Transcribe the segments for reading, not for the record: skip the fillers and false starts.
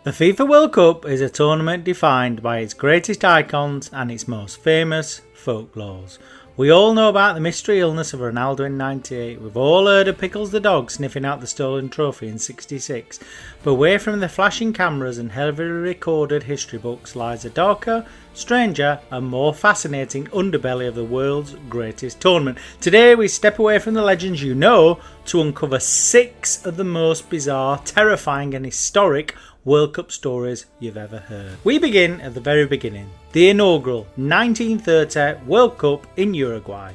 The FIFA World Cup is a tournament defined by its greatest icons and its most famous folklores. We all know about the mystery illness of Ronaldo in '98. We've all heard of Pickles the dog sniffing out the stolen trophy in '66. But away from the flashing cameras and heavily recorded history books lies a darker, stranger and more fascinating underbelly of the world's greatest tournament. Today we step away from the legends you know to uncover 6 of the most bizarre, terrifying and historic World Cup stories you've ever heard. We begin at the very beginning, the inaugural 1930 World Cup in Uruguay.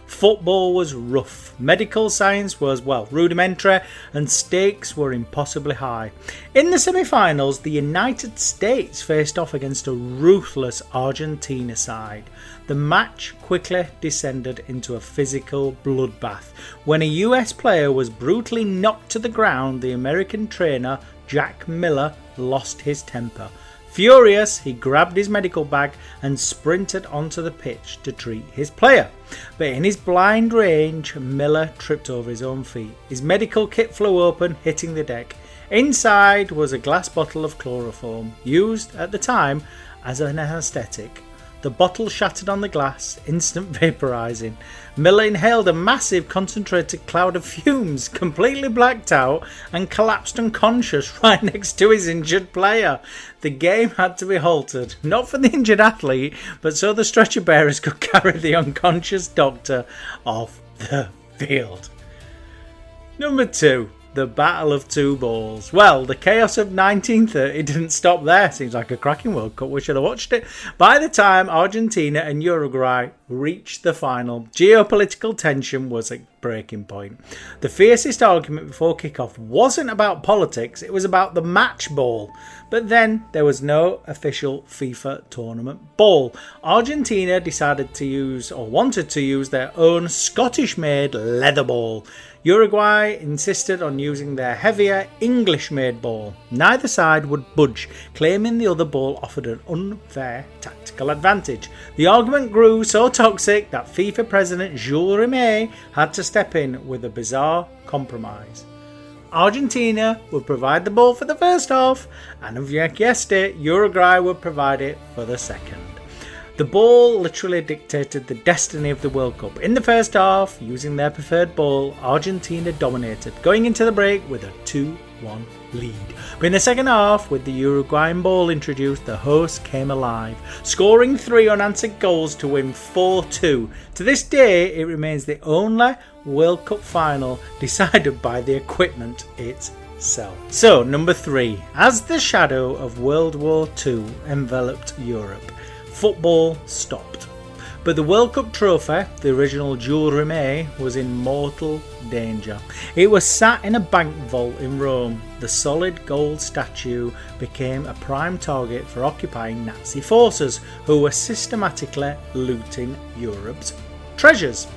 Football was rough, medical science was, rudimentary, and stakes were impossibly high. In the semi-finals, the United States faced off against a ruthless Argentina side. The match quickly descended into a physical bloodbath. When a US player was brutally knocked to the ground, the American trainer Jack Miller lost his temper. Furious, he grabbed his medical bag and sprinted onto the pitch to treat his player. But in his blind rage, Miller tripped over his own feet. His medical kit flew open, hitting the deck. Inside was a glass bottle of chloroform, used at the time as an anesthetic. The bottle shattered on the glass, instant vaporizing. Miller inhaled a massive concentrated cloud of fumes, completely blacked out, and collapsed unconscious right next to his injured player. The game had to be halted, not for the injured athlete, but so the stretcher bearers could carry the unconscious doctor off the field. Number 2. The Battle of Two Balls. Well, the chaos of 1930 didn't stop there. Seems like a cracking World Cup. We should have watched it. By the time Argentina and Uruguay reached the final, geopolitical tension was at breaking point. The fiercest argument before kickoff wasn't about politics, it was about the match ball. But then there was no official FIFA tournament ball. Argentina decided to wanted to use their own Scottish-made leather ball. Uruguay insisted on using their heavier English-made ball. Neither side would budge, claiming the other ball offered an unfair tactical advantage. The argument grew so toxic that FIFA president Jules Rimet had to step in with a bizarre compromise. Argentina would provide the ball for the first half, and if you guessed it, Uruguay would provide it for the second. The ball literally dictated the destiny of the World Cup. In the first half, using their preferred ball, Argentina dominated, going into the break with a 2-1 lead. But in the second half, with the Uruguayan ball introduced, the hosts came alive, scoring 3 unanswered goals to win 4-2. To this day, it remains the only World Cup final decided by the equipment itself. So, number 3. As the shadow of World War II enveloped Europe, football stopped. But the World Cup trophy, the original Jules Rimet, was in mortal danger. It was sat in a bank vault in Rome. The solid gold statue became a prime target for occupying Nazi forces, who were systematically looting Europe's treasures.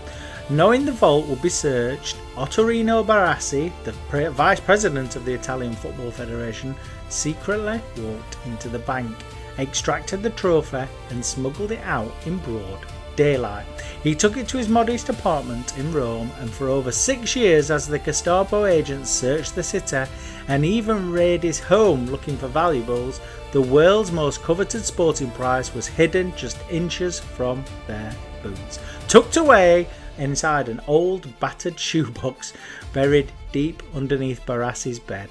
Knowing the vault would be searched, Ottorino Barassi, the vice president of the Italian Football Federation, secretly walked into the bank, extracted the trophy and smuggled it out in broad daylight. He took it to his modest apartment in Rome, and for over 6 years, as the Gestapo agents searched the city and even raided his home looking for valuables, the world's most coveted sporting prize was hidden just inches from their boots, tucked away inside an old battered shoebox buried deep underneath Barassi's bed.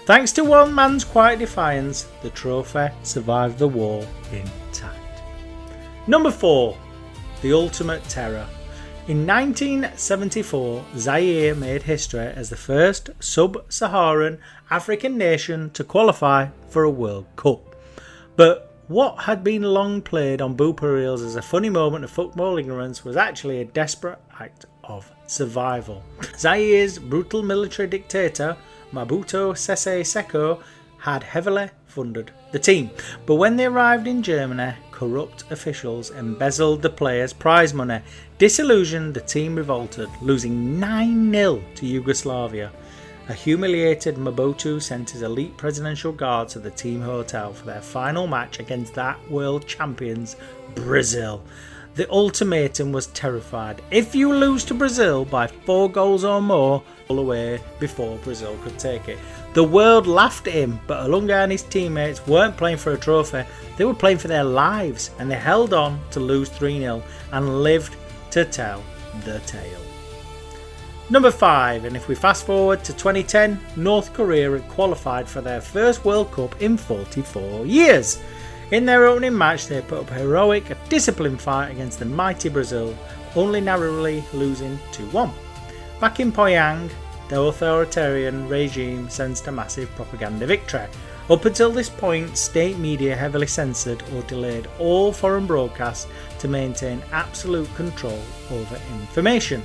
Thanks to one man's quiet defiance, the trophy survived the war intact. Number 4. The Ultimate Terror. In 1974, Zaire made history as the first sub-Saharan African nation to qualify for a World Cup. But what had been long played on blooper reels as a funny moment of football ignorance was actually a desperate act of survival. Zaire's brutal military dictator, Mobutu Sese Seko, had heavily funded the team, but when they arrived in Germany, corrupt officials embezzled the players' prize money. Disillusioned, the team revolted, losing 9-0 to Yugoslavia. A humiliated Mobutu sent his elite presidential guard to the team hotel for their final match against that world champions, Brazil. The ultimatum was terrified. If you lose to Brazil by 4 goals or more, pull away before Brazil could take it. The world laughed at him, but Olunga and his teammates weren't playing for a trophy, they were playing for their lives, and they held on to lose 3-0 and lived to tell the tale. Number 5, and if we fast forward to 2010, North Korea had qualified for their first World Cup in 44 years. In their opening match, they put up a heroic, disciplined fight against the mighty Brazil, only narrowly losing 2-1. Back in Pyongyang, the authoritarian regime sensed a massive propaganda victory. Up until this point, state media heavily censored or delayed all foreign broadcasts to maintain absolute control over information.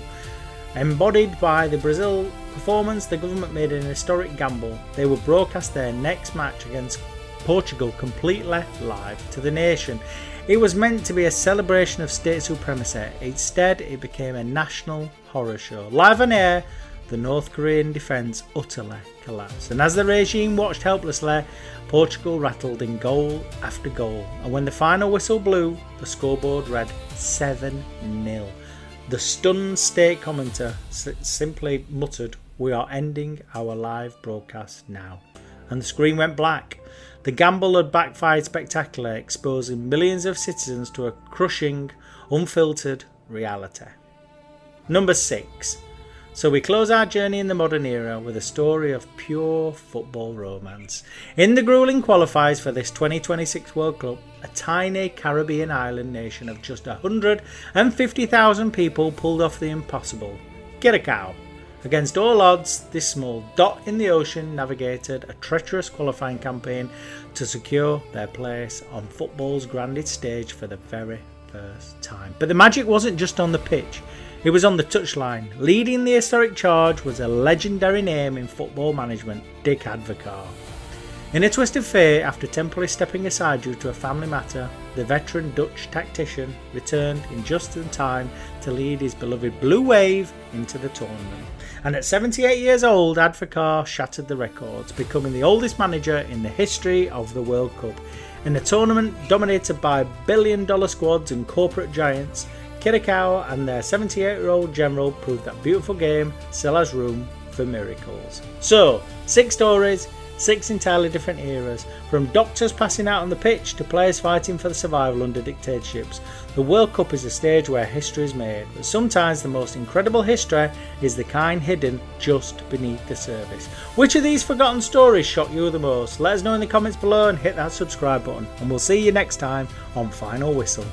Embodied by the Brazil performance, the government made an historic gamble. They would broadcast their next match against Portugal completely live to the nation. It was meant to be a celebration of state supremacy. Instead, it became a national horror show. Live on air, the North Korean defence utterly collapsed. And as the regime watched helplessly, Portugal rattled in goal after goal. And when the final whistle blew, the scoreboard read 7-0. The stunned state commentator simply muttered, "We are ending our live broadcast now." And the screen went black. The gamble had backfired spectacularly, exposing millions of citizens to a crushing, unfiltered reality. Number 6. So we close our journey in the modern era with a story of pure football romance. In the grueling qualifiers for this 2026 World Cup, a tiny Caribbean island nation of just 150,000 people pulled off the impossible. Curacao. Against all odds, this small dot in the ocean navigated a treacherous qualifying campaign to secure their place on football's grandest stage for the very first time. But the magic wasn't just on the pitch, it was on the touchline. Leading the historic charge was a legendary name in football management, Dick Advocaat. In a twist of fate, after temporarily stepping aside due to a family matter, the veteran Dutch tactician returned in just in time to lead his beloved Blue Wave into the tournament. And at 78 years old, Advocaat shattered the records, becoming the oldest manager in the history of the World Cup. In a tournament dominated by billion-dollar squads and corporate giants, Curacao and their 78-year-old general proved that beautiful game still has room for miracles. So, 6 stories, 6 entirely different eras, from doctors passing out on the pitch to players fighting for the survival under dictatorships. The World Cup is a stage where history is made, but sometimes the most incredible history is the kind hidden just beneath the surface. Which of these forgotten stories shocked you the most? Let us know in the comments below and hit that subscribe button, and we'll see you next time on Final Whistle.